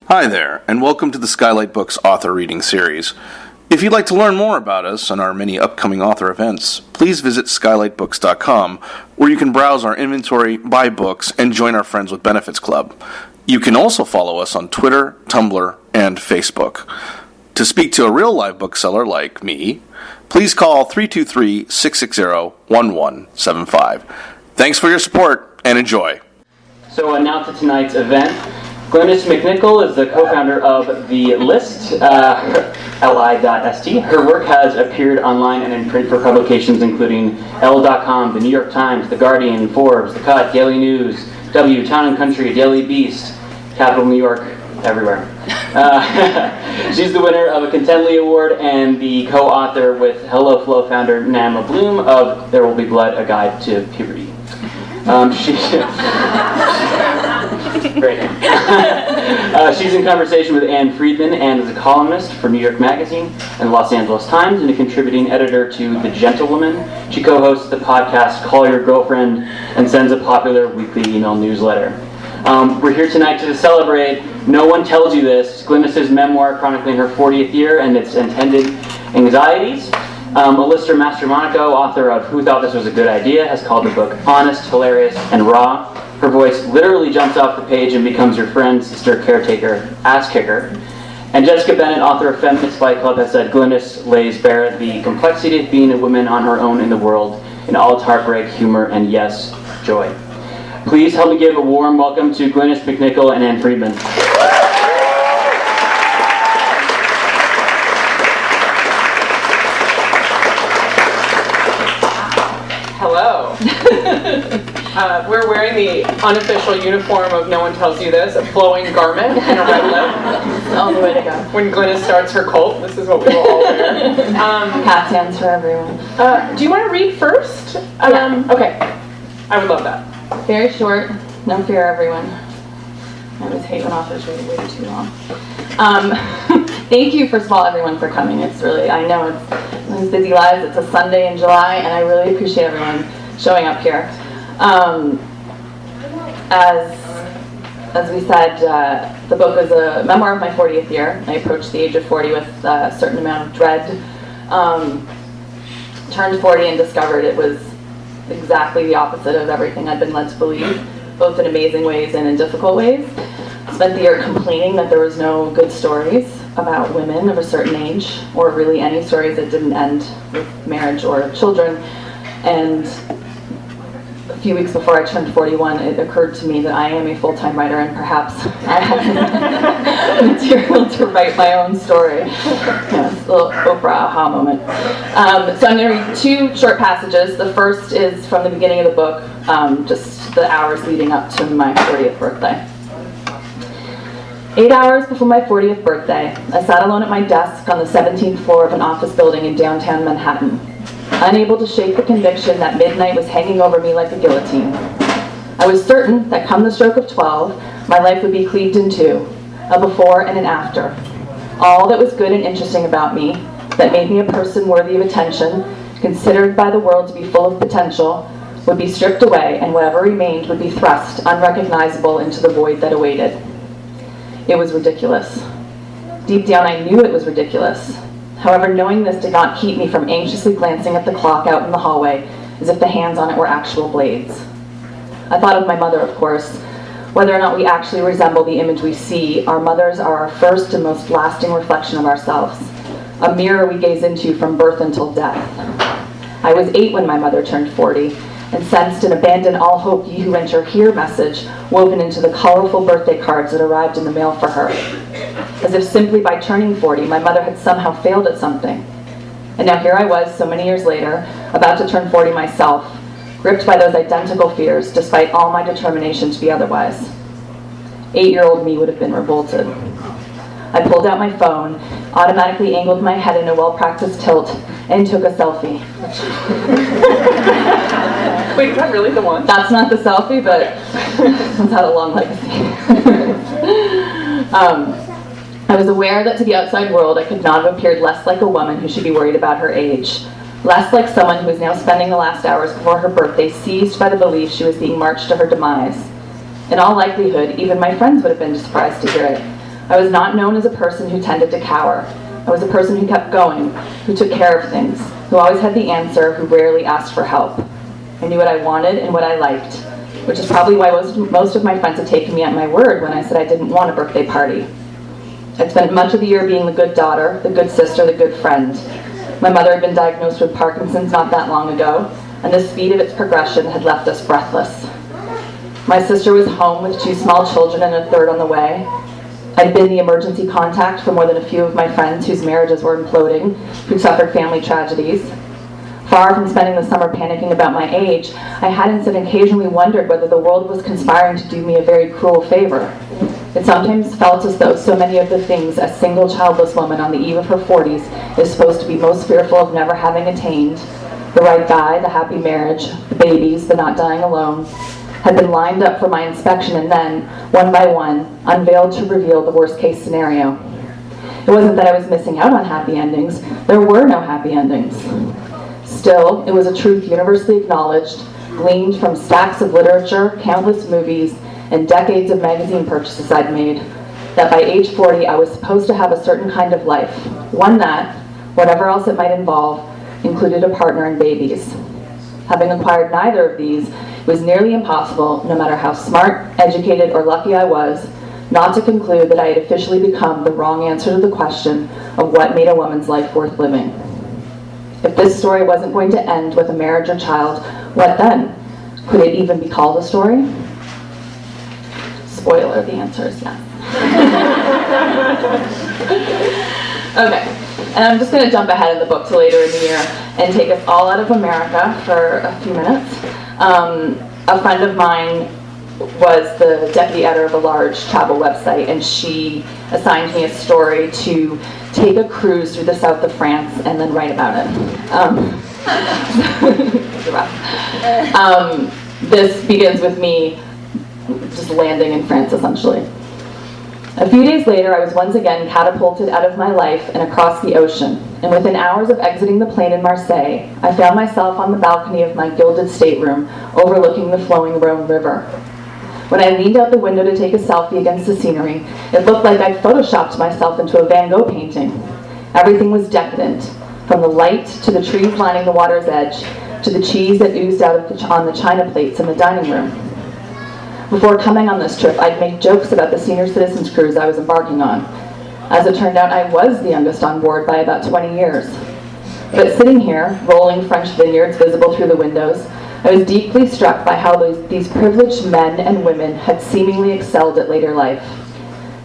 Hi there, and welcome to the Skylight Books author reading series. If you'd like to learn more about us and our many upcoming author events, please visit skylightbooks.com, where you can browse our inventory, buy books, and join our Friends with Benefits Club. You can also follow us on Twitter, Tumblr, and Facebook. To speak to a real live bookseller like me, please call 323-660-1175. Thanks for your support, and enjoy. So now to tonight's event. Glynnis MacNicol is the co-founder of The List, li.st. Her work has appeared online and in print for publications including Elle.com, The New York Times, The Guardian, Forbes, The Cut, Daily News, W, Town & Country, Daily Beast, Capital New York, everywhere. She's the winner of a Contently Award and the co-author with Hello Flow founder Nama Bloom of There Will Be Blood, A Guide to Puberty. She's in conversation with Friedman and is a columnist for New York Magazine and Los Angeles Times and a contributing editor to The Gentlewoman. She co-hosts the podcast Call Your Girlfriend and sends a popular weekly email newsletter. We're here tonight to celebrate No One Tells You This, Glynnis' memoir chronicling her 40th year and its intended anxieties. Alyssa Mastromonaco, author of Who Thought This Was a Good Idea, has called the book honest, hilarious, and raw. Her voice literally jumps off the page and becomes your friend, sister, caretaker, ass kicker. And Jessica Bennett, author of Feminist Fight Club, has said Glynnis lays bare the complexity of being a woman on her own in the world, in all its heartbreak, humor, and yes, joy. Please help me give a warm welcome to Glynnis MacNicol and Friedman. Hello. We're wearing the unofficial uniform of No One Tells You This, a flowing garment and a red lip. All the way to go. When Glynnis starts her cult, this is what we will all wear. Caftans for everyone. Do you want to read first? Okay. I would love that. Very short. No fear, everyone. I always hate when authors read way too long. Thank you, first of all, everyone, for coming. It's really, I know it's busy lives. It's a Sunday in July, and I really appreciate everyone showing up here. As we said, the book is a memoir of my 40th year. I approached the age of 40 with a certain amount of dread. Turned 40 and discovered it was exactly the opposite of everything I'd been led to believe, both in amazing ways and in difficult ways. Spent the year complaining that there was no good stories about women of a certain age, or really any stories that didn't end with marriage or children. And a few weeks before I turned 41, it occurred to me that I am a full-time writer and perhaps I have material to write my own story. Yeah, it's a little Oprah aha moment. So I'm going to read two short passages. The first is from the beginning of the book, just the hours leading up to my 40th birthday. 8 hours before my 40th birthday, I sat alone at my desk on the 17th floor of an office building in downtown Manhattan, unable to shake the conviction that midnight was hanging over me like a guillotine. I was certain that come the stroke of 12, my life would be cleaved in two, a before and an after. All that was good and interesting about me, that made me a person worthy of attention, considered by the world to be full of potential, would be stripped away, and whatever remained would be thrust, unrecognizable, into the void that awaited. It was ridiculous. Deep down I knew it was ridiculous. However, knowing this did not keep me from anxiously glancing at the clock out in the hallway, as if the hands on it were actual blades. I thought of my mother, of course. Whether or not we actually resemble the image we see, our mothers are our first and most lasting reflection of ourselves, a mirror we gaze into from birth until death. I was 8 when my mother turned 40, and sensed an abandon all hope ye who enter here message woven into the colorful birthday cards that arrived in the mail for her. As if simply by turning 40, my mother had somehow failed at something. And now here I was, so many years later, about to turn 40 myself, gripped by those identical fears, despite all my determination to be otherwise. 8-year-old me would have been revolted. I pulled out my phone, automatically angled my head in a well-practiced tilt, and took a selfie. Wait, is that really the one? That's not the selfie, but it's had a long legacy. I was aware that to the outside world I could not have appeared less like a woman who should be worried about her age, less like someone who is now spending the last hours before her birthday seized by the belief she was being marched to her demise. In all likelihood, even my friends would have been surprised to hear it. I was not known as a person who tended to cower. I was a person who kept going, who took care of things, who always had the answer, who rarely asked for help. I knew what I wanted and what I liked, which is probably why most of my friends had taken me at my word when I said I didn't want a birthday party. I'd spent much of the year being the good daughter, the good sister, the good friend. My mother had been diagnosed with Parkinson's not that long ago, and the speed of its progression had left us breathless. My sister was home with 2 small children and a third on the way. I'd been the emergency contact for more than a few of my friends whose marriages were imploding, who'd suffered family tragedies. Far from spending the summer panicking about my age, I had instead occasionally wondered whether the world was conspiring to do me a very cruel favor. It sometimes felt as though so many of the things a single childless woman on the eve of her 40s is supposed to be most fearful of never having attained, the right guy, the happy marriage, the babies, the not dying alone, had been lined up for my inspection and then, one by one, unveiled to reveal the worst-case scenario. It wasn't that I was missing out on happy endings. There were no happy endings. Still, it was a truth universally acknowledged, gleaned from stacks of literature, countless movies, and decades of magazine purchases I'd made, that by age 40 I was supposed to have a certain kind of life, one that, whatever else it might involve, included a partner and babies. Having acquired neither of these, it was nearly impossible, no matter how smart, educated, or lucky I was, not to conclude that I had officially become the wrong answer to the question of what made a woman's life worth living. If this story wasn't going to end with a marriage or child, what then? Could it even be called a story? Spoiler, the answer is yes. Okay, and I'm just going to jump ahead in the book to later in the year and take us all out of America for a few minutes. A friend of mine was the deputy editor of a large travel website, and she assigned me a story to take a cruise through the south of France and then write about it. This begins with me just landing in France, essentially. A few days later, I was once again catapulted out of my life and across the ocean, and within hours of exiting the plane in Marseille, I found myself on the balcony of my gilded stateroom overlooking the flowing Rhone River. When I leaned out the window to take a selfie against the scenery, it looked like I'd photoshopped myself into a Van Gogh painting. Everything was decadent, from the light to the trees lining the water's edge, to the cheese that oozed out on the china plates in the dining room. Before coming on this trip, I'd make jokes about the senior citizens cruise I was embarking on. As it turned out, I was the youngest on board by about 20 years. But sitting here, rolling French vineyards visible through the windows, I was deeply struck by how these privileged men and women had seemingly excelled at later life.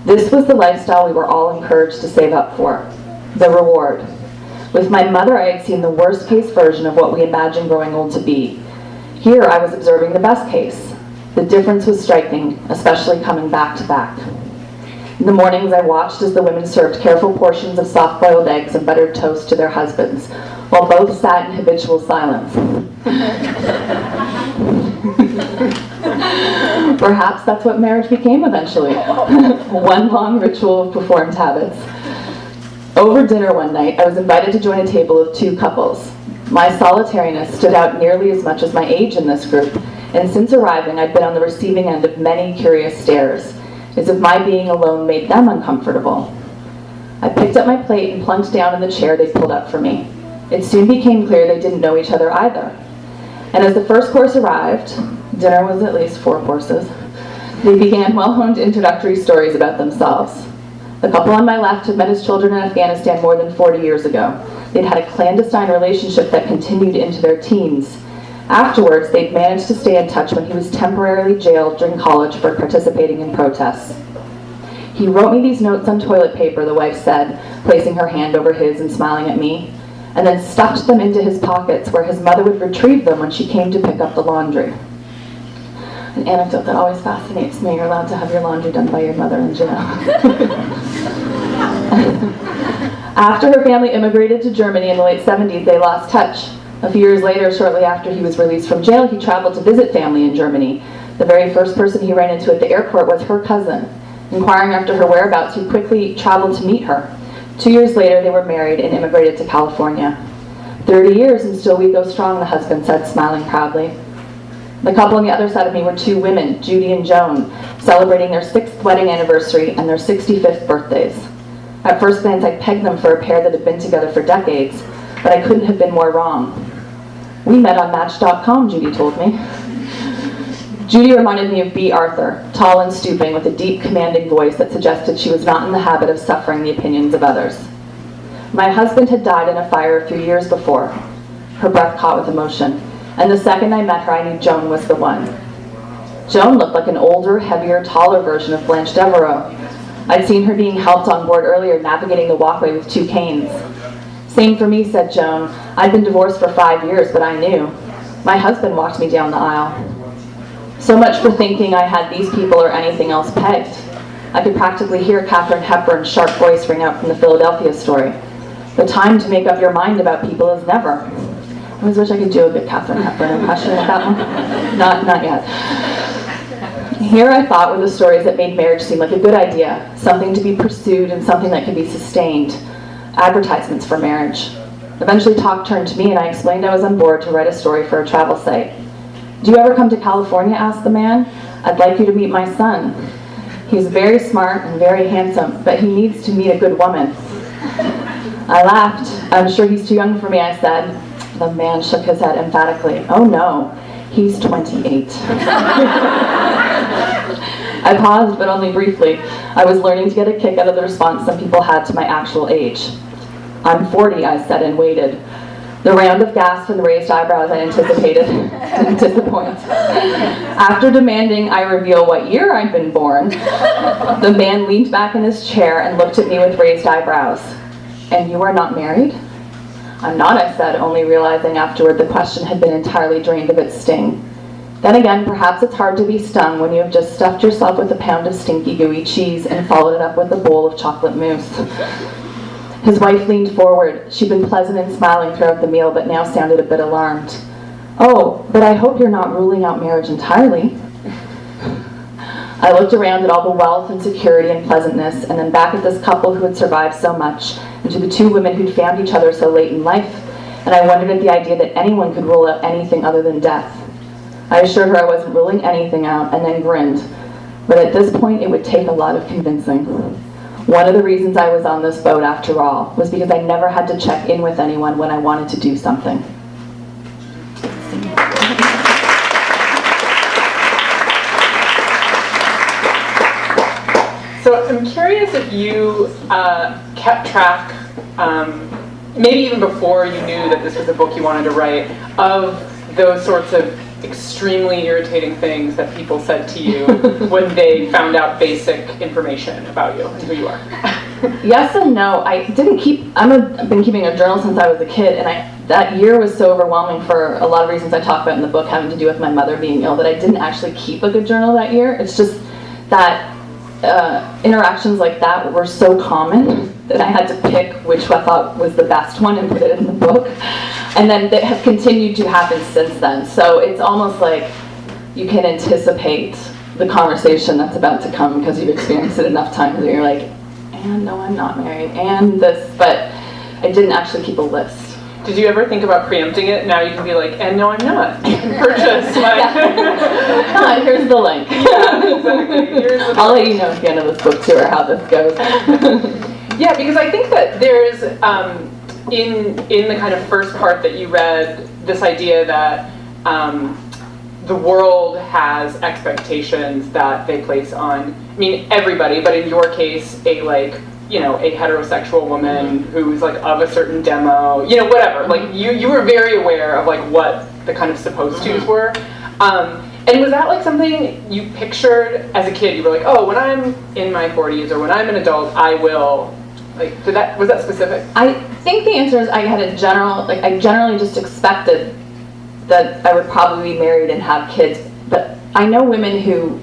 This was the lifestyle we were all encouraged to save up for, the reward. With my mother, I had seen the worst case version of what we imagined growing old to be. Here, I was observing the best case. The difference was striking, especially coming back to back. In the mornings, I watched as the women served careful portions of soft-boiled eggs and buttered toast to their husbands, while both sat in habitual silence. Perhaps that's what marriage became eventually. One long ritual of performed habits. Over dinner one night, I was invited to join a table of 2 couples. My solitariness stood out nearly as much as my age in this group, and since arriving, I'd been on the receiving end of many curious stares, as if my being alone made them uncomfortable. I picked up my plate and plunked down in the chair they'd pulled up for me. It soon became clear they didn't know each other either. And as the first course arrived, dinner was at least 4 courses, they began well-honed introductory stories about themselves. The couple on my left had met his children in Afghanistan more than 40 years ago. They'd had a clandestine relationship that continued into their teens. Afterwards, they'd managed to stay in touch when he was temporarily jailed during college for participating in protests. He wrote me these notes on toilet paper, the wife said, placing her hand over his and smiling at me, and then stuffed them into his pockets where his mother would retrieve them when she came to pick up the laundry. An anecdote that always fascinates me: you're allowed to have your laundry done by your mother in jail. After her family immigrated to Germany in the late 70s, they lost touch. A few years later, shortly after he was released from jail, he traveled to visit family in Germany. The very first person he ran into at the airport was her cousin. Inquiring after her whereabouts, he quickly traveled to meet her. 2 years later, they were married and immigrated to California. 30 years and still we go strong, the husband said, smiling proudly. The couple on the other side of me were two women, Judy and Joan, celebrating their 6th wedding anniversary and their 65th birthdays. At first glance, I pegged them for a pair that had been together for decades, but I couldn't have been more wrong. We met on Match.com, Judy told me. Judy reminded me of B. Arthur, tall and stooping, with a deep, commanding voice that suggested she was not in the habit of suffering the opinions of others. My husband had died in a fire a few years before. Her breath caught with emotion, and the second I met her, I knew Joan was the one. Joan looked like an older, heavier, taller version of Blanche Devereaux. I'd seen her being helped on board earlier, navigating the walkway with 2 canes. Same for me, said Joan. I'd been divorced for 5 years, but I knew. My husband walked me down the aisle. So much for thinking I had these people or anything else pegged. I could practically hear Katharine Hepburn's sharp voice ring out from the Philadelphia story. The time to make up your mind about people is never. I always wish I could do a good Katharine Hepburn impression with that one. Not yet. Here I thought were the stories that made marriage seem like a good idea, something to be pursued and something that could be sustained. Advertisements for marriage. Eventually talk turned to me and I explained I was on board to write a story for a travel site. Do you ever come to California? Asked the man. I'd like you to meet my son. He's very smart and very handsome, but he needs to meet a good woman. I laughed. I'm sure he's too young for me, I said. The man shook his head emphatically. Oh no, he's 28. I paused, but only briefly. I was learning to get a kick out of the response some people had to my actual age. I'm 40, I said, and waited. The round of gasps and raised eyebrows I anticipated didn't disappoint. After demanding I reveal what year I'd been born, the man leaned back in his chair and looked at me with raised eyebrows. And you are not married? I'm not, I said, only realizing afterward the question had been entirely drained of its sting. Then again, perhaps it's hard to be stung when you have just stuffed yourself with a pound of stinky, gooey cheese and followed it up with a bowl of chocolate mousse. His wife leaned forward. She'd been pleasant and smiling throughout the meal, but now sounded a bit alarmed. Oh, but I hope you're not ruling out marriage entirely. I looked around at all the wealth and security and pleasantness, and then back at this couple who had survived so much, and to the 2 women who'd found each other so late in life, and I wondered at the idea that anyone could rule out anything other than death. I assured her I wasn't ruling anything out, and then grinned. But at this point, it would take a lot of convincing. One of the reasons I was on this boat, after all, was because I never had to check in with anyone when I wanted to do something. So I'm curious if you kept track, maybe even before you knew that this was a book you wanted to write, of those sorts of extremely irritating things that people said to you when they found out basic information about you and who you are. Yes and no. I've been keeping a journal since I was a kid, and that year was so overwhelming for a lot of reasons I talk about in the book, having to do with my mother being ill, that I didn't actually keep a good journal that year. It's just that interactions like that were so common that I had to pick which I thought was the best one and put it in the book. And then they have continued to happen since then. So it's almost like you can anticipate the conversation that's about to come because you've experienced it enough times that you're like, and no, I'm not married, and this, but I didn't actually keep a list. Did you ever think about preempting it? Now you can be like, and no, I'm not. You can purchase my... Here's the link. Yeah, exactly. I'll let you know at the end of this book too, or how this goes. Yeah, because I think that there's, in the kind of first part that you read, this idea that the world has expectations that they place on, I mean, everybody, but in your case, a heterosexual woman who's like of a certain demo, whatever. Like you were very aware of like what the kind of supposed to's were. And was that like something you pictured as a kid? You were like, oh, when I'm in my 40s or when I'm an adult, I will, like, was that specific? I think the answer is I generally just expected that I would probably be married and have kids. But I know women who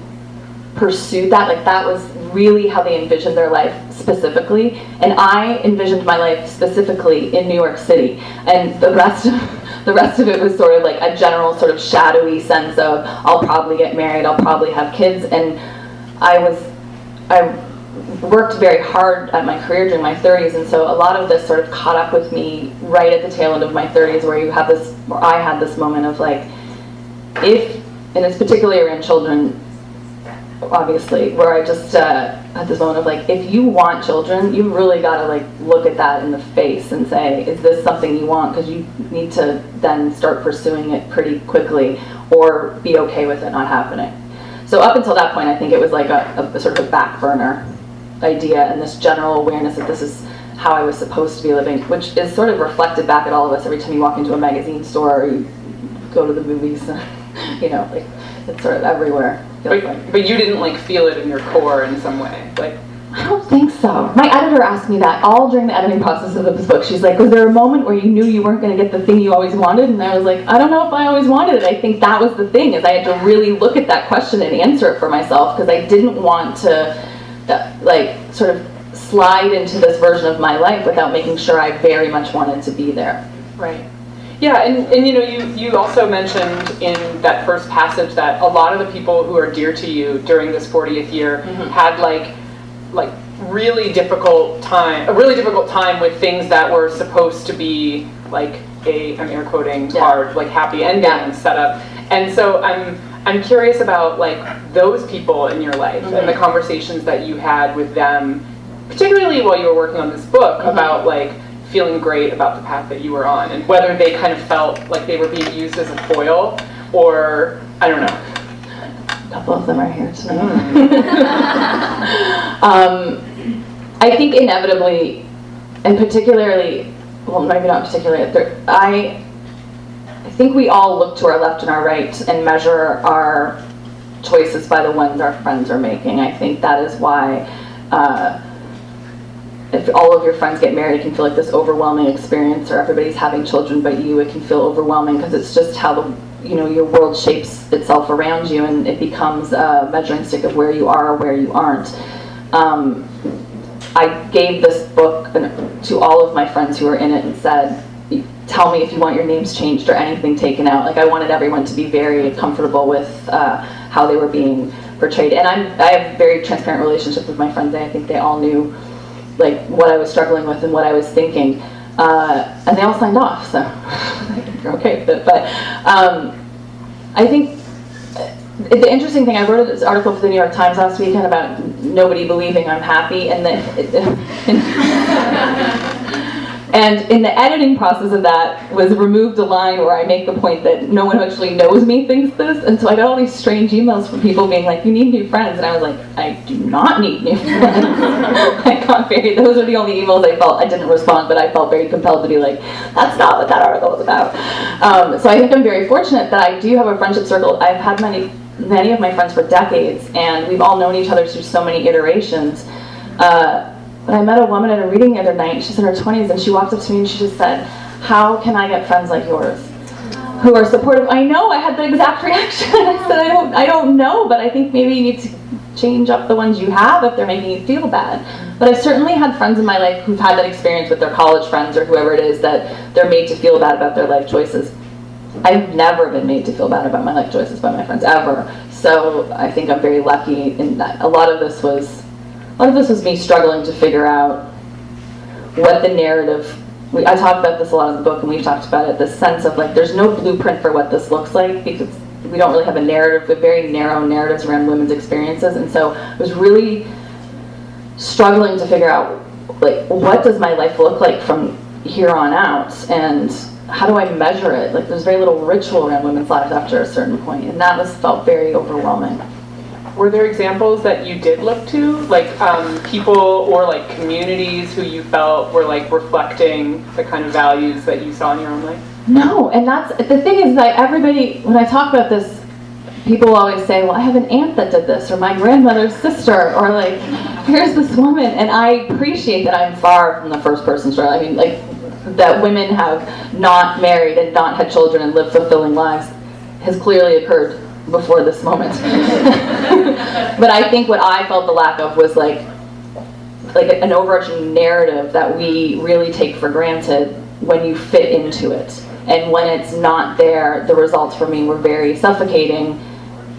pursued that, like that was really how they envisioned their life specifically. And I envisioned my life specifically in New York City. And the rest of it was sort of like a general sort of shadowy sense of I'll probably get married, I'll probably have kids. And I worked very hard at my career during my 30s, and so a lot of this sort of caught up with me right at the tail end of my 30s, where I had this moment of like, if and it's particularly around children, obviously, where I just had this moment of like, if you want children, you really got to like look at that in the face and say, is this something you want? Because you need to then start pursuing it pretty quickly, or be okay with it not happening. So up until that point, I think it was like a sort of a back burner idea, and this general awareness that this is how I was supposed to be living, which is sort of reflected back at all of us every time you walk into a magazine store or you go to the movies. You know, like it's sort of everywhere. But you didn't like feel it in your core in some way, like. I don't think so. My editor asked me that all during the editing process of this book. She's like, was there a moment where you knew you weren't going to get the thing you always wanted? And I was like, I don't know if I always wanted it. I think that was the thing, is I had to really look at that question and answer it for myself, because I didn't want to like sort of slide into this version of my life without making sure I very much wanted to be there. Right. Yeah, and you know, you also mentioned in that first passage that a lot of the people who are dear to you during this 40th year had like really difficult time with things that were supposed to be like I'm air quoting hard, like happy ending set up. And so I'm curious about like those people in your life and the conversations that you had with them, particularly while you were working on this book, about like feeling great about the path that you were on, and whether they kind of felt like they were being used as a foil, or I don't know. A couple of them are here tonight. I think inevitably, and particularly, well, maybe not particularly, I think we all look to our left and our right and measure our choices by the ones our friends are making. I think that is why if all of your friends get married, it can feel like this overwhelming experience, or everybody's having children but you, it can feel overwhelming, because it's just how your world shapes itself around you, and it becomes a measuring stick of where you are or where you aren't. I gave this book to all of my friends who were in it and said, tell me if you want your names changed or anything taken out. Like, I wanted everyone to be very comfortable with how they were being portrayed. And I have a very transparent relationship with my friends, and I think they all knew like what I was struggling with and what I was thinking. And they all signed off, so you're okay with it. But I think the interesting thing, I wrote this article for the New York Times last weekend about nobody believing I'm happy, and and in the editing process of that was removed a line where I make the point that no one who actually knows me thinks this, and so I got all these strange emails from people being like, you need new friends, and I was like, I do not need new friends. Those are the only emails I didn't respond, but I felt very compelled to be like, that's not what that article was about. So I think I'm very fortunate that I do have a friendship circle. I've had many of my friends for decades, and we've all known each other through so many iterations. But I met a woman at a reading the other night. She's in her 20s, and she walked up to me and she just said, how can I get friends like yours who are supportive? I know, I had the exact reaction. I said, I don't know, but I think maybe you need to change up the ones you have if they're making you feel bad. But I've certainly had friends in my life who've had that experience with their college friends or whoever it is, that they're made to feel bad about their life choices. I've never been made to feel bad about my life choices by my friends, ever. So I think I'm very lucky in that. A lot of this was me struggling to figure out what the narrative, I talk about this a lot in the book, and we've talked about it, the sense of like, there's no blueprint for what this looks like, because we don't really have a narrative. We have very narrow narratives around women's experiences, and so I was really struggling to figure out, like, what does my life look like from here on out, and how do I measure it? Like, there's very little ritual around women's lives after a certain point, and that felt very overwhelming. Were there examples that you did look to, like people or like communities who you felt were like reflecting the kind of values that you saw in your own life? No, and that's the thing, is that everybody, when I talk about this, people always say, well, I have an aunt that did this, or my grandmother's sister, or like, here's this woman, and I appreciate that I'm far from the first person story. I mean, like, that women have not married and not had children and lived fulfilling lives has clearly occurred before this moment. But I think what I felt the lack of was like an overarching narrative that we really take for granted when you fit into it. And when it's not there, the results for me were very suffocating,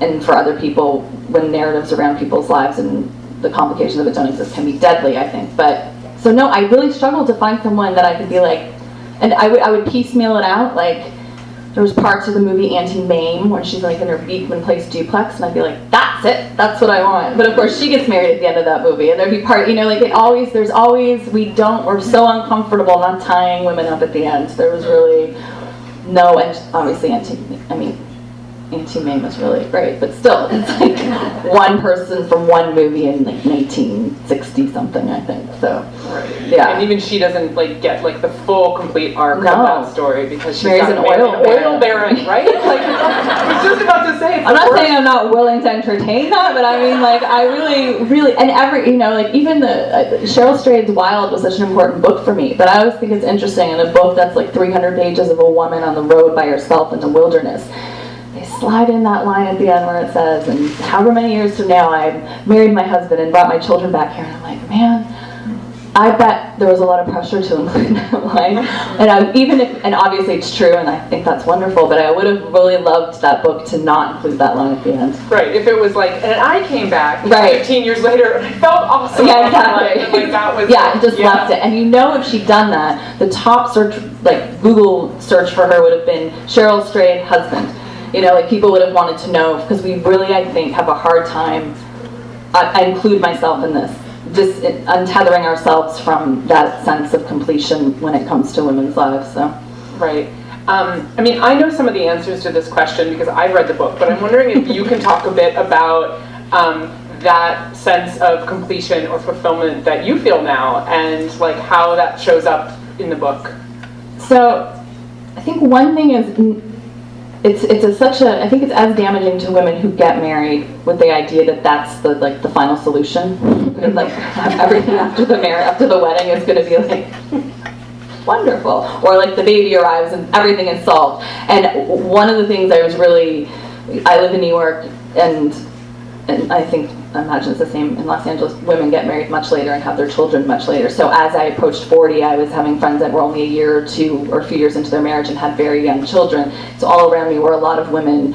and for other people, when narratives around people's lives and the complications of it don't exist, can be deadly, I think. But so no, I really struggled to find someone that I could be like, and I would piecemeal it out, like, There was parts of the movie Auntie Mame when she's like in her Beekman Place duplex, and I'd be like, that's it, that's what I want. But of course she gets married at the end of that movie, and there'd be we're so uncomfortable not tying women up at the end. There was really no, and obviously Auntie Mame was really great, but still, it's like one person from one movie in like 1960 something, I think. So, yeah. And even she doesn't like get like the full complete arc of that story because she marries an oil baron, right? Like, I was just about to say. I'm not saying I'm not willing to entertain that, but I mean, like, I really, and even the Cheryl Strayed's Wild was such an important book for me. But I always think it's interesting in a book that's like 300 pages of a woman on the road by herself in the wilderness. Slide in that line at the end where it says, and however many years from now I married my husband and brought my children back here, and I'm like, man, I bet there was a lot of pressure to include that line, and obviously it's true, and I think that's wonderful, but I would have really loved that book to not include that line at the end. Right, if it was like, and I came back 15 years later, and I felt awesome. Yeah, exactly. Like that was left it. And if she'd done that, the top search, like Google search for her would have been Cheryl Strayed husband. People would have wanted to know, because we really, I think, have a hard time, I include myself in this, just untethering ourselves from that sense of completion when it comes to women's lives, so. Right. I know some of the answers to this question because I've read the book, but I'm wondering if you can talk a bit about that sense of completion or fulfillment that you feel now, and like how that shows up in the book. So, I think one thing is, I think it's as damaging to women who get married with the idea that that's the final solution. And like everything after the wedding is going to be like wonderful, or like the baby arrives and everything is solved. And one of the things I live in New York, and I imagine it's the same in Los Angeles. Women get married much later and have their children much later. So as I approached 40, I was having friends that were only a year or two or a few years into their marriage and had very young children. So all around me were a lot of women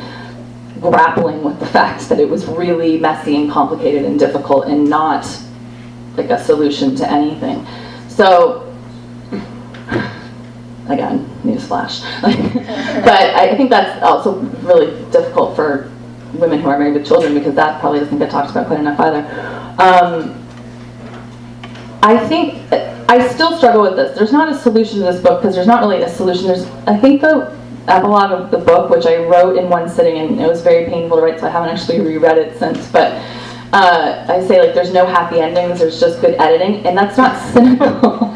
grappling with the fact that it was really messy and complicated and difficult and not like a solution to anything. So, again, newsflash. But I think that's also really difficult for women who are married with children, because that probably doesn't get talked about quite enough either. I think I still struggle with this. There's not a solution to this book, because there's not really a solution. I think the epilogue of the book, which I wrote in one sitting, and it was very painful to write, so I haven't actually reread it since, but I say like there's no happy endings, there's just good editing, and that's not cynical.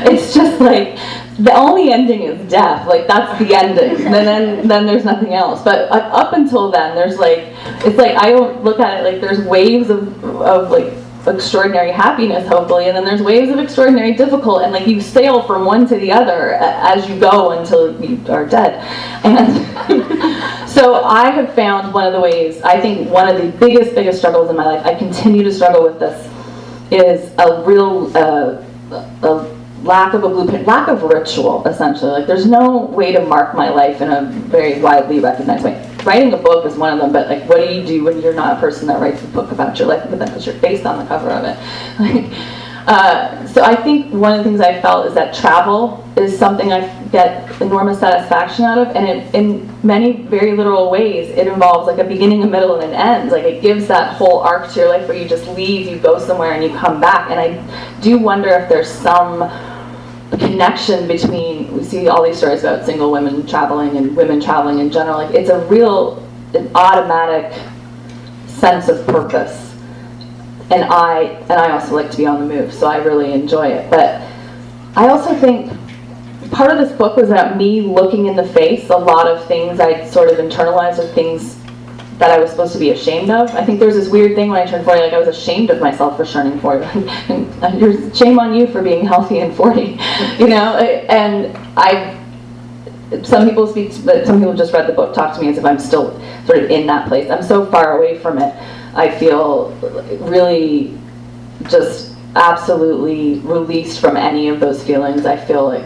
It's just like the only ending is death, like that's the ending, and then there's nothing else. But up until then, there's like, it's like I don't look at it like there's waves of like extraordinary happiness, hopefully, and then there's waves of extraordinary difficult, and like you sail from one to the other as you go until you are dead. And so I have found one of the ways, I think one of the biggest struggles in my life, I continue to struggle with this, is a real lack of a blueprint, lack of ritual, essentially. Like there's no way to mark my life in a very widely recognized way. Writing a book is one of them, but like what do you do when you're not a person that writes a book about your life, but then puts your face on the cover of it? So I think one of the things I felt is that travel is something I get enormous satisfaction out of, and in many very literal ways it involves like a beginning, a middle, and an end. Like it gives that whole arc to your life where you just leave, you go somewhere, and you come back. And I do wonder if there's some connection between, we see all these stories about single women traveling and women traveling in general, like it's an automatic sense of purpose. And I also like to be on the move, so I really enjoy it. But I also think part of this book was about me looking in the face a lot of things I'd sort of internalized, or things that I was supposed to be ashamed of. I think there was this weird thing when I turned 40, like I was ashamed of myself for turning 40. And shame on you for being healthy and 40, you know? And some people just read the book, talk to me as if I'm still sort of in that place. I'm so far away from it. I feel really just absolutely released from any of those feelings. I feel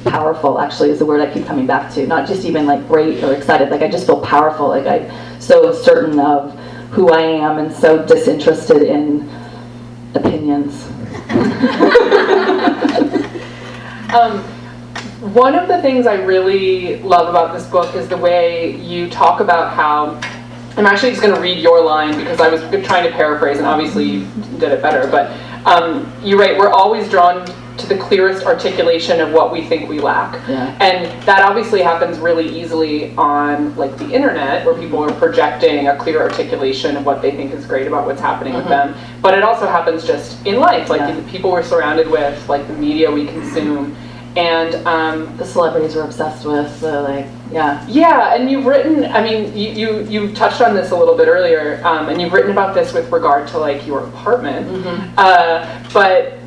powerful, actually, is the word I keep coming back to. Not just even like great or excited, like I just feel powerful, like I'm so certain of who I am and so disinterested in opinions. One of the things I really love about this book is the way you talk about how, I'm actually just going to read your line because I was trying to paraphrase and obviously you did it better, but you write, we're always drawn to the clearest articulation of what we think we lack. Yeah. And that obviously happens really easily on like the internet where people are projecting a clear articulation of what they think is great about what's happening with them. But it also happens just in life, like the people we're surrounded with, like the media we consume. And the celebrities we're obsessed with, yeah, and you've written, I mean, you touched on this a little bit earlier, and you've written about this with regard to like your apartment, but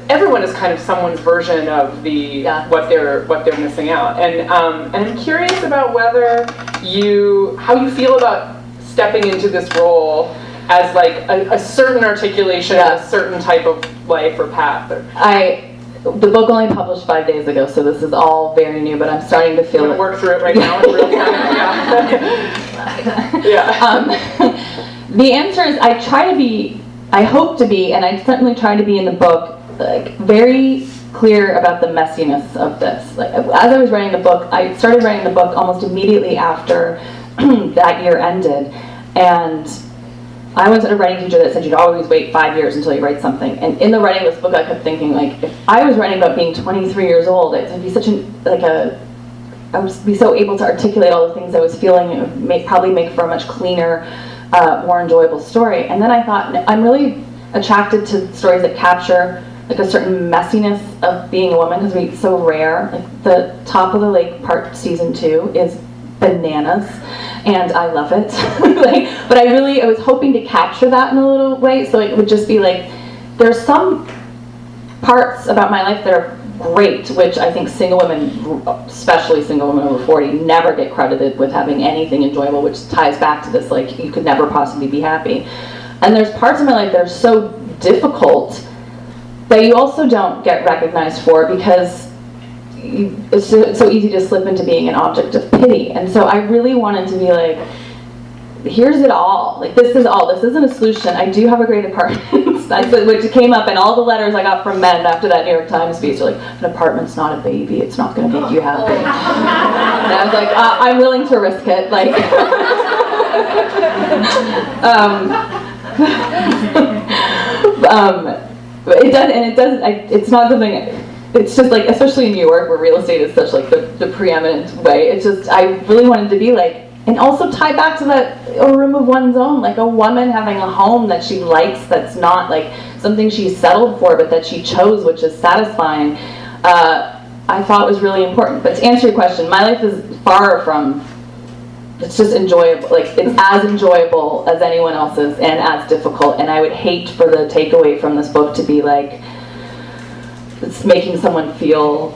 everyone is kind of someone's version of the what they're missing out, and I'm curious about how you feel about stepping into this role as like a certain articulation of a certain type of life or path. The book only published 5 days ago, so this is all very new, but I'm starting to feel work through it right now in real time. The answer is I hope to be, and I certainly try to be in the book, like very clear about the messiness of this. Like, as I was writing the book, I started writing the book almost immediately after that year ended, and I was a writing teacher that said you'd always wait 5 years until you write something. And in the writing of this book, I kept thinking, like, if I was writing about being 23 years old, it would be I would be so able to articulate all the things I was feeling. It would probably make for a much cleaner, more enjoyable story. And then I thought, I'm really attracted to stories that capture like a certain messiness of being a woman, because it's so rare. Like the Top of the Lake season 2 is bananas, and I love it. But I was hoping to capture that in a little way, so it would just be like, there's some parts about my life that are great, which I think single women, especially single women over 40, never get credited with having anything enjoyable, which ties back to this, like, you could never possibly be happy. And there's parts of my life that are so difficult that you also don't get recognized for, because it's so easy to slip into being an object of pity. And so I really wanted to be like, here's it all. Like, this is all. This isn't a solution. I do have a great apartment, which came up in all the letters I got from men after that New York Times piece. They're like, an apartment's not a baby. It's not going to make you happy. And I was like, I'm willing to risk it. Like, it does, and it doesn't. It's not something. It's just like, especially in New York, where real estate is such like the preeminent way. It's just, I really wanted to be like, and also tie back to a room of one's own, like a woman having a home that she likes, that's not like something she's settled for, but that she chose, which is satisfying. I thought was really important. But to answer your question, my life is far from. It's just enjoyable. Like, it's as enjoyable as anyone else's, and as difficult. And I would hate for the takeaway from this book to be like, it's making someone feel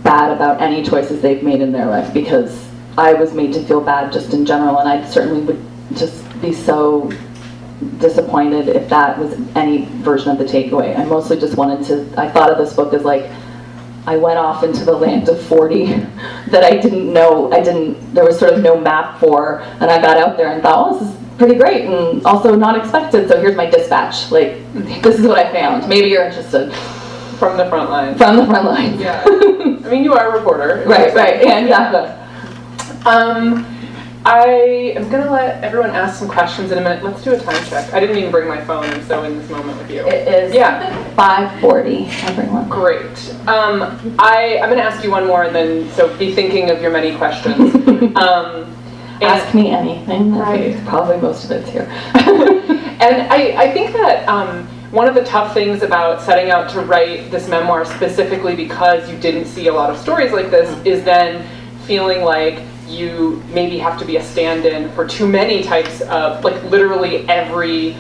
bad about any choices they've made in their life, because I was made to feel bad just in general, and I certainly would just be so disappointed if that was any version of the takeaway. I mostly just I thought of this book as like, I went off into the land of 40 that I didn't know, there was sort of no map for, and I got out there and thought, oh, this is pretty great, and also not expected, so here's my dispatch. Like, this is what I found. Maybe you're interested. From the front lines. From the front lines. Yeah. I mean, you are a reporter. Right, yeah, exactly. I am going to let everyone ask some questions in a minute. Let's do a time check. I didn't even bring my phone. I'm so in this moment with you. It is 5:40, everyone. Great. I'm going to ask you one more, and then, so be thinking of your many questions. Ask me anything. Right. Probably most of it's here. And I think that one of the tough things about setting out to write this memoir, specifically because you didn't see a lot of stories like this, is then feeling like you maybe have to be a stand-in for too many types of, like, literally every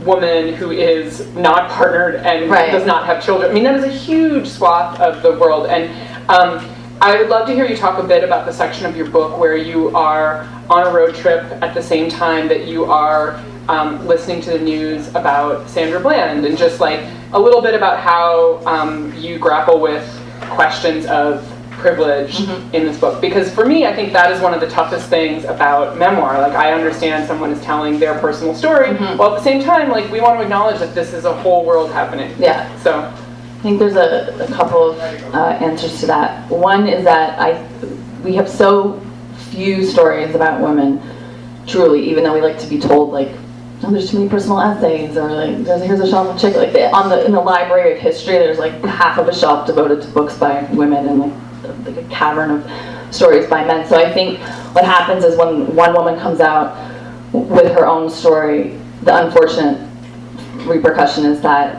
woman who is not partnered and does not have children. I mean, that is a huge swath of the world. And I would love to hear you talk a bit about the section of your book where you are on a road trip at the same time that you are listening to the news about Sandra Bland, and just like a little bit about how you grapple with questions of privilege in this book. Because for me, I think that is one of the toughest things about memoir. Like, I understand someone is telling their personal story, while at the same time, like, we want to acknowledge that this is a whole world happening. Yeah. So. think there's a couple of answers to that. One is that we have so few stories about women, truly, even though we like to be told, like, oh, there's too many personal essays, or like, here's a shelf of chick. Like, in the Library of History, there's like half of a shelf devoted to books by women, and like a cavern of stories by men. So I think what happens is when one woman comes out with her own story, the unfortunate repercussion is that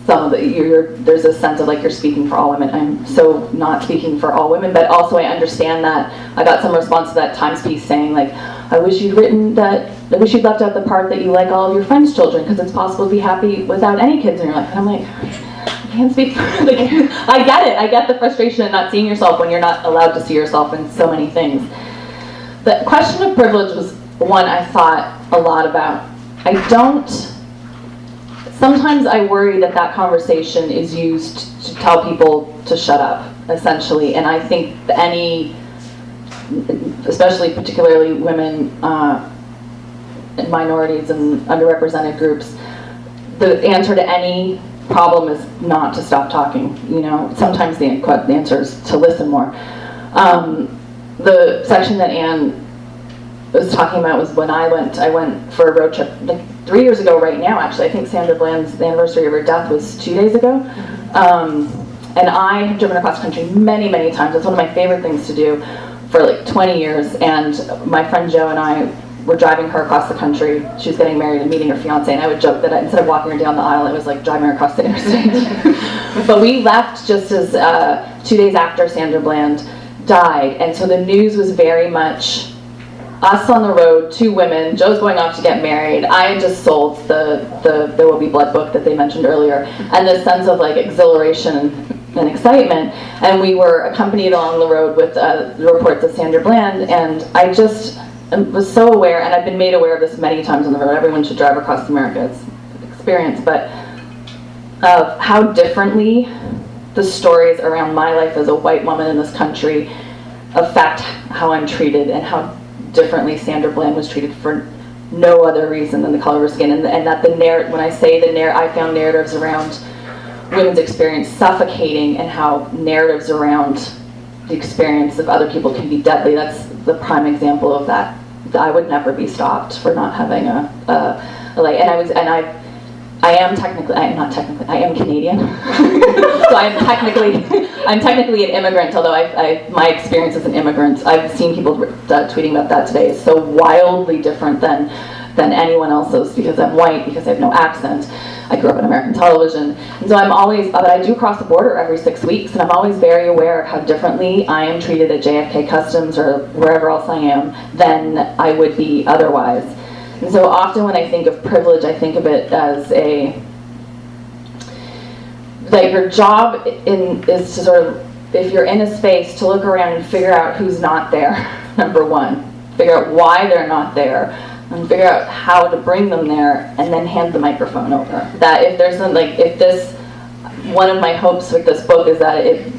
there's a sense of like you're speaking for all women. I'm so not speaking for all women, but also I understand that I got some response to that Times piece saying like, I wish you'd left out the part that you like all of your friends' children, because it's possible to be happy without any kids in your life. And I'm like, I can't speak for, like, I get it. I get the frustration of not seeing yourself when you're not allowed to see yourself in so many things. The question of privilege was one I thought a lot about. Sometimes I worry that conversation is used to tell people to shut up, essentially. And I think especially particularly women and minorities and underrepresented groups, the answer to any problem is not to stop talking. Sometimes the answer is to listen more. The section that Anne was talking about was when I went for a road trip like 3 years ago right now, actually. I think Sandra Bland's, the anniversary of her death was 2 days ago. And I have driven across country many, many times. It's one of my favorite things to do for like 20 years. And my friend Jo and I were driving her across the country. She was getting married and meeting her fiance, and I would joke that instead of walking her down the aisle, it was like driving her across the interstate. But we left just as 2 days after Sandra Bland died. And so the news was very much us on the road, two women. Jo's going off to get married. I had just sold the There Will Be Blood book that they mentioned earlier, and this sense of like exhilaration and excitement. And we were accompanied along the road with the reports of Sandra Bland, and I just was so aware, and I've been made aware of this many times on the road. Everyone should drive across America. It's an experience, but of how differently the stories around my life as a white woman in this country affect how I'm treated, and how differently Sandra Bland was treated for no other reason than the color of her skin, and that when I say I found narratives around women's experience suffocating, and how narratives around the experience of other people can be deadly. That's the prime example of that. I would never be stopped for not having I am Canadian. So I'm technically an immigrant, although my experience as an immigrant, I've seen people tweeting about that today, is so wildly different than anyone else's, because I'm white, because I have no accent. I grew up on American television. And so but I do cross the border every 6 weeks, and I'm always very aware of how differently I am treated at JFK Customs or wherever else I am than I would be otherwise. And so often when I think of privilege, I think of it as that your job is to sort of, if you're in a space, to look around and figure out who's not there, number one. Figure out why they're not there, and figure out how to bring them there, and then hand the microphone over. That one of my hopes with this book is that it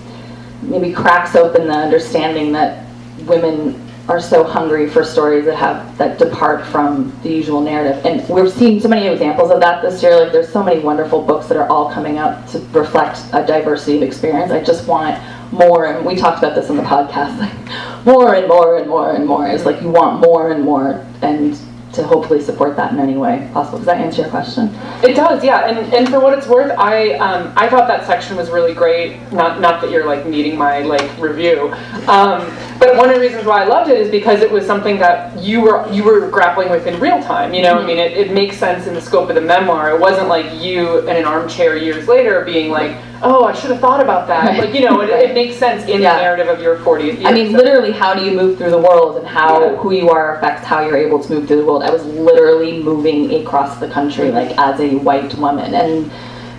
maybe cracks open the understanding that women are so hungry for stories that depart from the usual narrative. And we're seeing so many examples of that this year. Like, there's so many wonderful books that are all coming out to reflect a diversity of experience. I just want more, and we talked about this on the podcast, like more and more and more and more. It's like you want more and more, and to hopefully support that in any way possible. Does that answer your question? It does, yeah. And for what it's worth, I thought that section was really great. Not that you're like needing my like review, but one of the reasons why I loved it is because it was something that you were grappling with in real time. I mean, it makes sense in the scope of the memoir. It wasn't like you in an armchair years later being like, oh, I should have thought about that. Right. Like, it makes sense in the narrative of your 40th year. I mean, literally, how do you move through the world, and how who you are affects how you're able to move through the world. I was literally moving across the country, like, as a white woman, and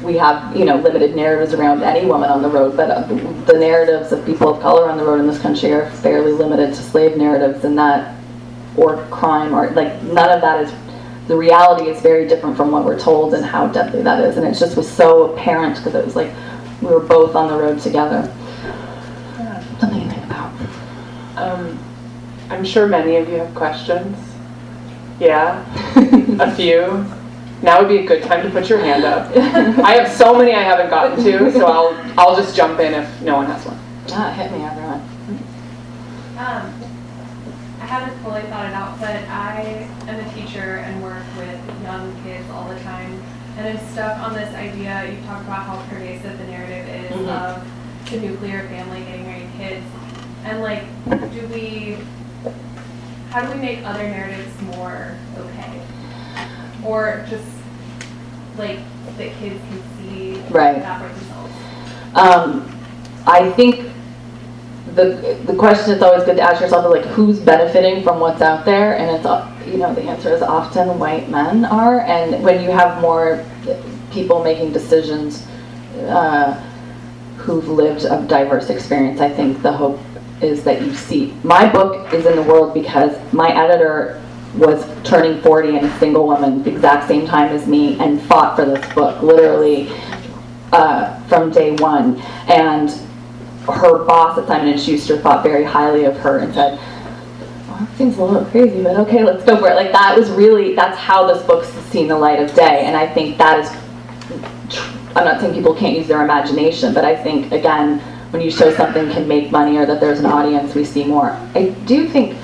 we have, limited narratives around any woman on the road, but the narratives of people of color on the road in this country are fairly limited to slave narratives, and that, or crime, or, like, none of that is, the reality is very different from what we're told and how deadly that is, and it just was so apparent, because it was like, we were both on the road together. Something to think about. I'm sure many of you have questions. Yeah? A few? now would be a good time to put your hand up. I have so many I haven't gotten to, so I'll just jump in if no one has one. Hit me, everyone. I haven't fully thought it out, but I am a teacher and work with young kids all the time, and I'm stuck on this idea. You talked about how pervasive the narrative is of the nuclear family getting married kids, and like, how do we make other narratives more okay, or just like that kids can see that for themselves? I think the question that's always good to ask yourself is like, who's benefiting from what's out there? And it's, the answer is often white men are. And when you have more people making decisions who've lived a diverse experience, I think the hope is that you see. My book is in the world because my editor was turning 40 and a single woman the exact same time as me and fought for this book, literally from day one. And her boss at Simon & Schuster thought very highly of her and said, well, that seems a little crazy, but okay, let's go for it. Like, that's how this book's seen the light of day. And I think that is, I'm not saying people can't use their imagination, but I think, again, when you show something can make money or that there's an audience, we see more. I do think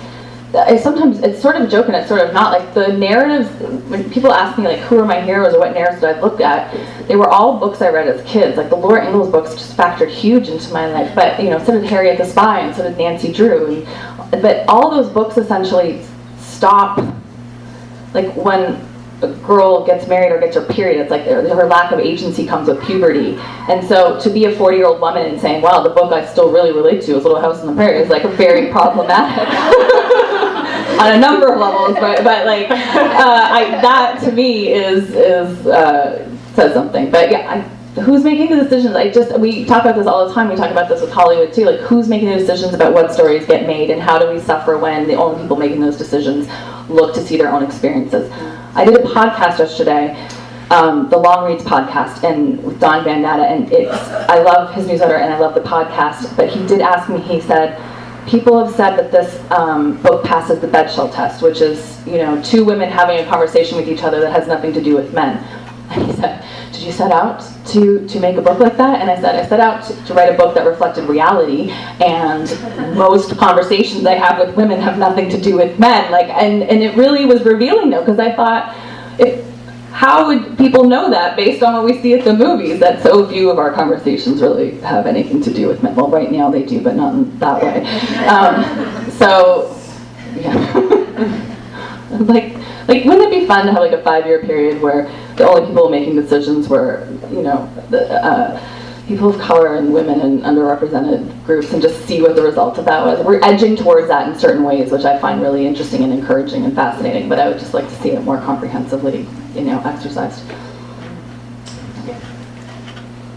sometimes it's sort of a joke and it's sort of not. Like, the narratives, when people ask me like, who are my heroes or what narratives did I look at, they were all books I read as kids. Like, the Laura Ingalls books just factored huge into my life, but so did Harriet the Spy and so did Nancy Drew. But all those books essentially stop, like, when a girl gets married or gets her period, it's like her lack of agency comes with puberty. And so to be a 40-year-old woman and saying, wow, the book I still really relate to is Little House on the Prairie is like very problematic. On a number of levels, but like that to me is says something. But yeah, who's making the decisions? We talk about this all the time. We talk about this with Hollywood too. Like, who's making the decisions about what stories get made, and how do we suffer when the only people making those decisions look to see their own experiences? I did a podcast yesterday, the Long Reads podcast, and with Don Van Natta, and I love his newsletter and I love the podcast. But he did ask me. He said, people have said that this book passes the bedshell test, which is, two women having a conversation with each other that has nothing to do with men. And he said, did you set out to make a book like that? And I said, I set out to write a book that reflected reality, and most conversations I have with women have nothing to do with men. Like, and it really was revealing though, because I thought, how would people know that based on what we see at the movies, that so few of our conversations really have anything to do with men? Well, right now they do, but not in that way. Like, wouldn't it be fun to have like a 5-year period where the only people making decisions were, people of color and women and underrepresented groups, and just see what the result of that was? We're edging towards that in certain ways, which I find really interesting and encouraging and fascinating, but I would just like to see it more comprehensively, exercised.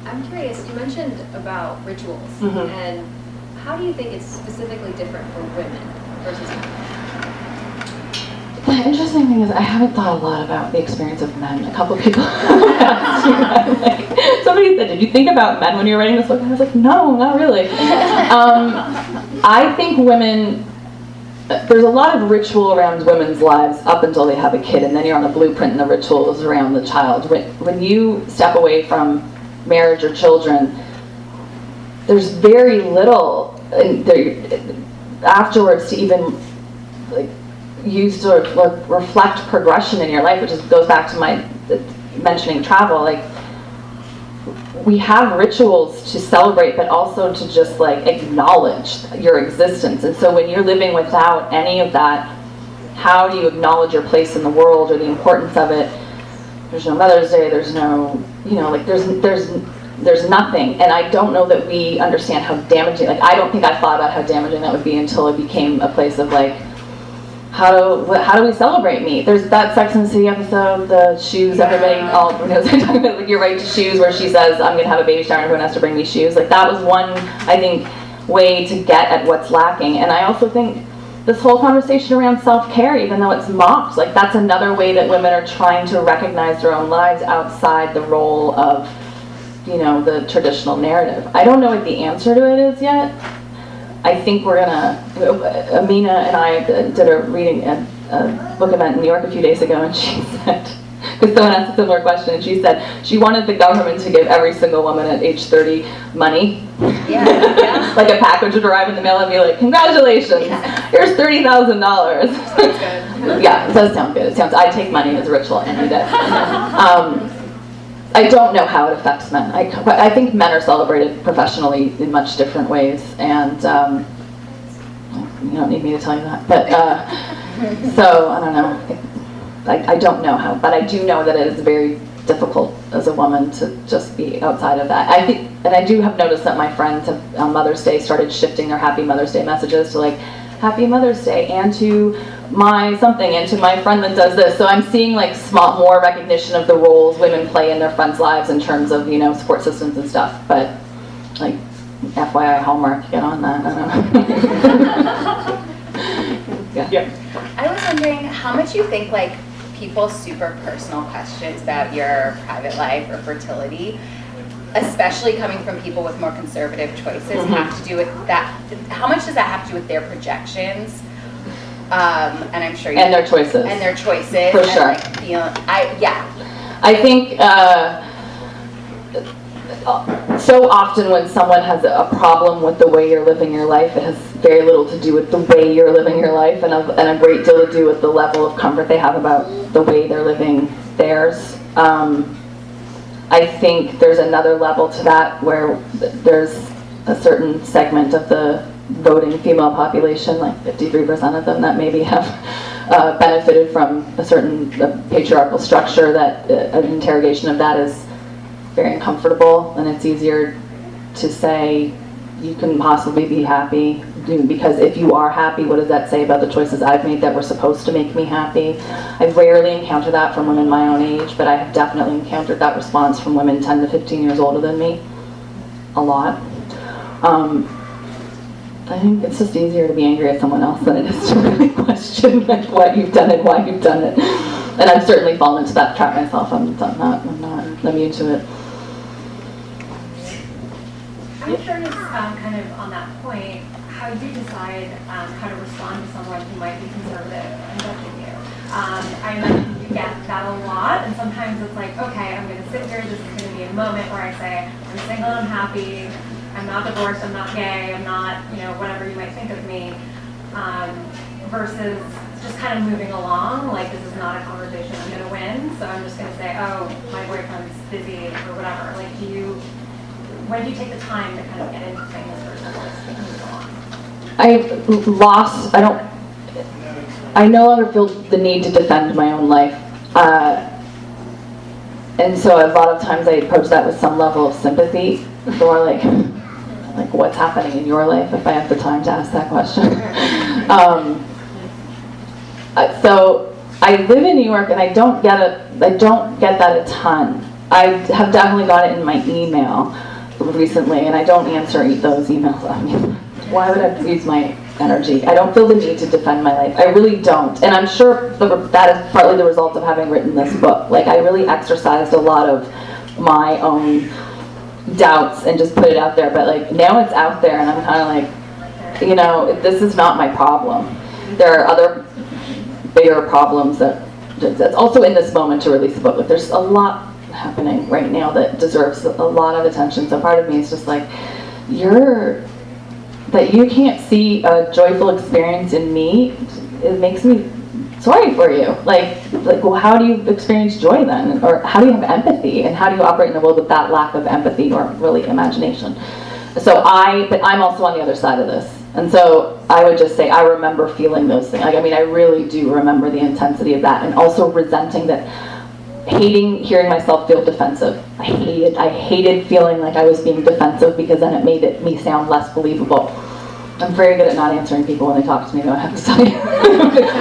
I'm curious, you mentioned about rituals, and how do you think it's specifically different for women versus men? The interesting thing is I haven't thought a lot about the experience of men. A couple of people asked me, somebody said, did you think about men when you were writing this book? And I was like, no, not really. I think women, there's a lot of ritual around women's lives up until they have a kid, and then you're on the blueprint and the rituals around the child. When you step away from marriage or children, there's very little afterwards to even like use to reflect progression in your life, which goes back to my mentioning travel. Like, we have rituals to celebrate, but also to just like acknowledge your existence. And so when you're living without any of that, how do you acknowledge your place in the world or the importance of it? There's no Mother's Day, there's no, there's nothing. And I don't know that we understand how damaging, I don't think I thought about how damaging that would be until it became a place of like, how do we celebrate me? There's that Sex and the City episode, the shoes, everybody all knows I'm talking about, like, your right to shoes, where she says, I'm going to have a baby shower and everyone has to bring me shoes. Like, that was one, I think, way to get at what's lacking. And I also think this whole conversation around self-care, even though it's mocked, like, that's another way that women are trying to recognize their own lives outside the role of, the traditional narrative. I don't know what the answer to it is yet. I think Amina and I did a reading at a book event in New York a few days ago, and she said, because someone asked a similar question, and she said she wanted the government to give every single woman at age 30 money. Yeah. Like a package would arrive in the mail and be like, congratulations, here's $30,000. Sounds good. Yeah, it does sound good. I take money as a ritual any day. I don't know how it affects men. I think men are celebrated professionally in much different ways, and you don't need me to tell you that. But so I don't know. I don't know how, but I do know that it is very difficult as a woman to just be outside of that. I think, and I do have noticed that my friends have on Mother's Day started shifting their Happy Mother's Day messages to like Happy Mother's Day and to my something and to my friend that does this. So I'm seeing like more recognition of the roles women play in their friends' lives in terms of, support systems and stuff. But like FYI Hallmark, get on that. I don't know. Yeah. I was wondering how much you think like people's super personal questions about your private life or fertility, especially coming from people with more conservative choices, have to do with that. How much does that have to do with their projections? And I'm sure and their choices. And their choices. For sure. I think so often when someone has a problem with the way you're living your life, it has very little to do with the way you're living your life and a great deal to do with the level of comfort they have about the way they're living theirs. I think there's another level to that where there's a certain segment of the voting female population, like 53% of them, that maybe have benefited from a certain patriarchal structure that an interrogation of that is very uncomfortable, and it's easier to say you can possibly be happy, because if you are happy, what does that say about the choices I've made that were supposed to make me happy? I rarely encounter that from women my own age, but I have definitely encountered that response from women 10 to 15 years older than me. A lot. I think it's just easier to be angry at someone else than it is to really question like what you've done and why you've done it. And I've certainly fallen into that trap myself. I'm not immune to it. I'm curious, kind of on that point, how you decide how to respond to someone who might be conservative and judging you. I imagine you get that a lot, and sometimes it's like, okay, I'm going to sit here, this is going to be a moment where I say, I'm single, I'm happy, I'm not divorced, I'm not gay, I'm not, whatever you might think of me, versus just kind of moving along, like this is not a conversation I'm going to win, so I'm just going to say, oh, my boyfriend's busy, or whatever. Like, when do you take the time to kind of get into things versus just move along? I no longer feel the need to defend my own life. And so a lot of times I approach that with some level of sympathy, or like what's happening in your life, if I have the time to ask that question. So I live in New York, and I don't get that a ton. I have definitely got it in my email recently, and I don't answer those emails. I mean, why would I use my energy? I don't feel the need to defend my life. I really don't. And I'm sure that is partly the result of having written this book. Like, I really exercised a lot of my own doubts and just put it out there. But like, now it's out there, and I'm kind of like, this is not my problem. There are other bigger problems that's also in this moment to release a book. Like, there's a lot happening right now that deserves a lot of attention. So part of me is just like, that you can't see a joyful experience in me, it makes me sorry for you. Like, well, how do you experience joy then? Or how do you have empathy? And how do you operate in the world with that lack of empathy or really imagination? But I'm also on the other side of this. And so I would just say I remember feeling those things. Like, I mean, I really do remember the intensity of that, and also resenting that, hating hearing myself feel defensive. I hated feeling like I was being defensive, because then it made me sound less believable. I'm very good at not answering people when they talk to me, though, I have to tell you.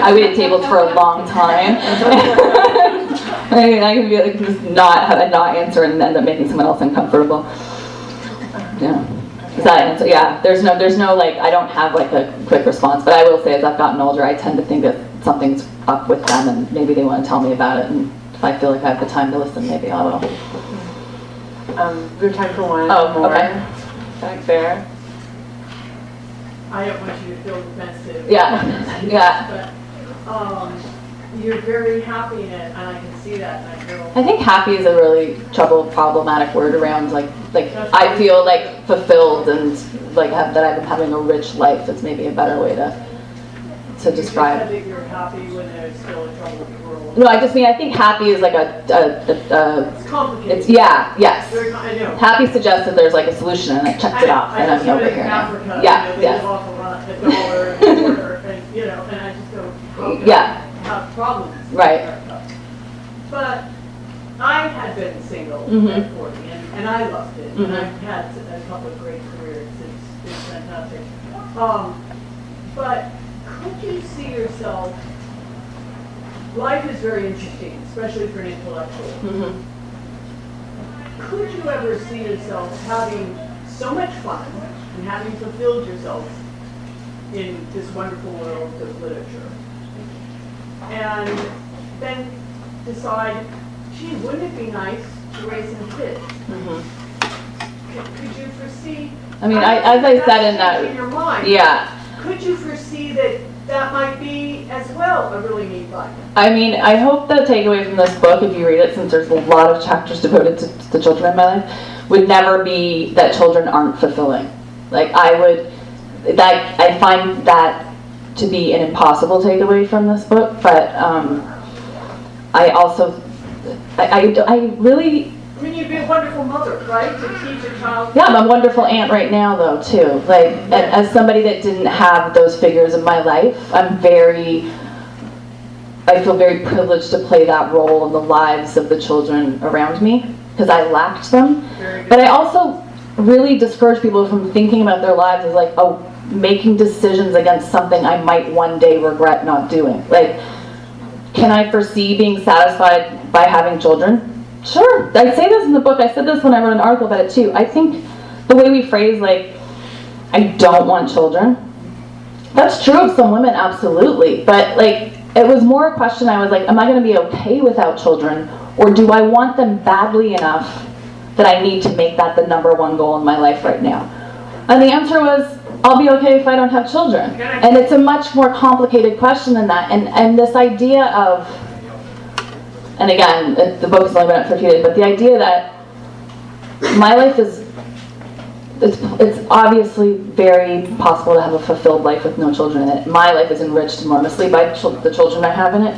I waited tables for a long time. I can be like, just not answer and end up making someone else uncomfortable. Yeah. Is that an answer? Yeah. There's no like, I don't have like a quick response, but I will say as I've gotten older, I tend to think that something's up with them, and maybe they want to tell me about it, and if I feel like I have the time to listen, maybe I will. We have time for one more. Okay. Back there. I don't want you to feel defensive. Yeah. But you're very happy in it, and I can see that. And I feel. I think happy is a really problematic word around like I feel like fulfilled and like that I've been having a rich life. That's maybe a better way to describe. You said that you're happy when there's still a troubled world. No, I just mean I think happy is like It's complicated. Yes. I know. Happy suggests that there's like a solution and it checks it off, and I'm over here now. Africa, Yeah, they yes. live off a dollar a quarter, and and I just go, how can Yeah. I have problems in Right. America? But I had been single Mhm. at 40, and I loved it, Mhm. and I've had a couple of great careers. It's fantastic. But could you see yourself? Life is very interesting, especially for an intellectual. Mhm. Could you ever see yourself having so much fun and having fulfilled yourself in this wonderful world of literature? And then decide, gee, wouldn't it be nice to raise some kids? Mhm. Could you foresee? I mean, as I said in that, in your mind. yeah. Could you foresee that might be as well a really neat life? I mean, I hope the takeaway from this book, if you read it, since there's a lot of chapters devoted to the children in my life, would never be that children aren't fulfilling. Like I find that to be an impossible takeaway from this book, but I also, I really. I mean, you'd be a wonderful mother, right? To teach a child. Yeah, I'm a wonderful aunt right now, though, too. Like, as somebody that didn't have those figures in my life, I feel very privileged to play that role in the lives of the children around me, because I lacked them. But I also really discourage people from thinking about their lives as like, oh, making decisions against something I might one day regret not doing. Like, can I foresee being satisfied by having children? Sure. I say this in the book. I said this when I wrote an article about it too. I think the way we phrase like, I don't want children, that's true of some women, absolutely. But like, it was more a question. I was like, am I going to be okay without children, or do I want them badly enough that I need to make that the number one goal in my life right now? And the answer was, I'll be okay if I don't have children. And it's a much more complicated question than that. And this idea of, and again, the book has only been out for a few days, but the idea that my life is, it's obviously very possible to have a fulfilled life with no children in it. My life is enriched enormously by the children I have in it.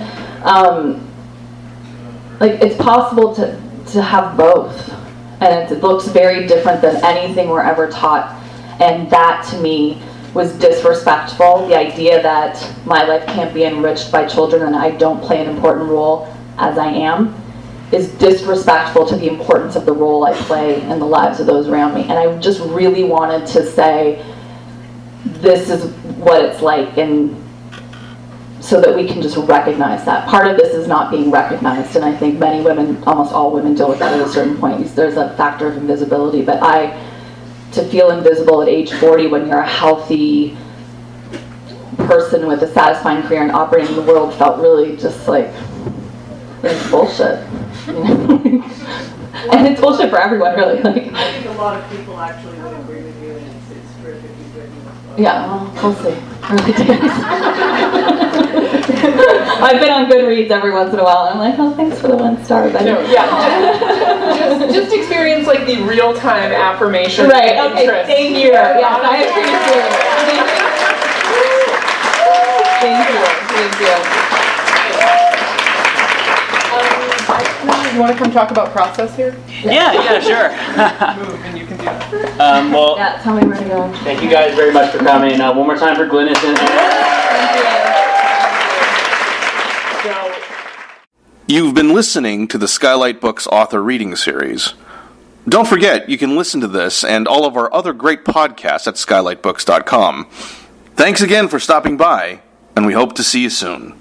Like, it's possible to have both. And it looks very different than anything we're ever taught. And that, to me, was disrespectful. The idea that my life can't be enriched by children and I don't play an important role as I am is disrespectful to the importance of the role I play in the lives of those around me. And I just really wanted to say, this is what it's like, and so that we can just recognize that. Part of this is not being recognized, and I think many women, almost all women, deal with that at a certain point. There's a factor of invisibility, but to feel invisible at age 40 when you're a healthy person with a satisfying career and operating in the world felt really just like, it's bullshit. You know? And it's bullshit for everyone, really. Like, I think a lot of people actually would agree with you, and it's terrific you've written this book. yeah, well, we'll see. I've been on Goodreads every once in a while, and I'm like, oh, thanks for the 1 star. But just experience like the real-time affirmation. Right, okay, interest. thank you. Yes, I appreciate it. Thank you. You want to come talk about process here? Yeah, sure. Move, and you can do that. Well, Yeah, tell me where to go. thank you guys very much for coming. One more time for Glynnis and You've been listening to the Skylight Books author reading series. Don't forget, you can listen to this and all of our other great podcasts at skylightbooks.com. Thanks again for stopping by, and we hope to see you soon.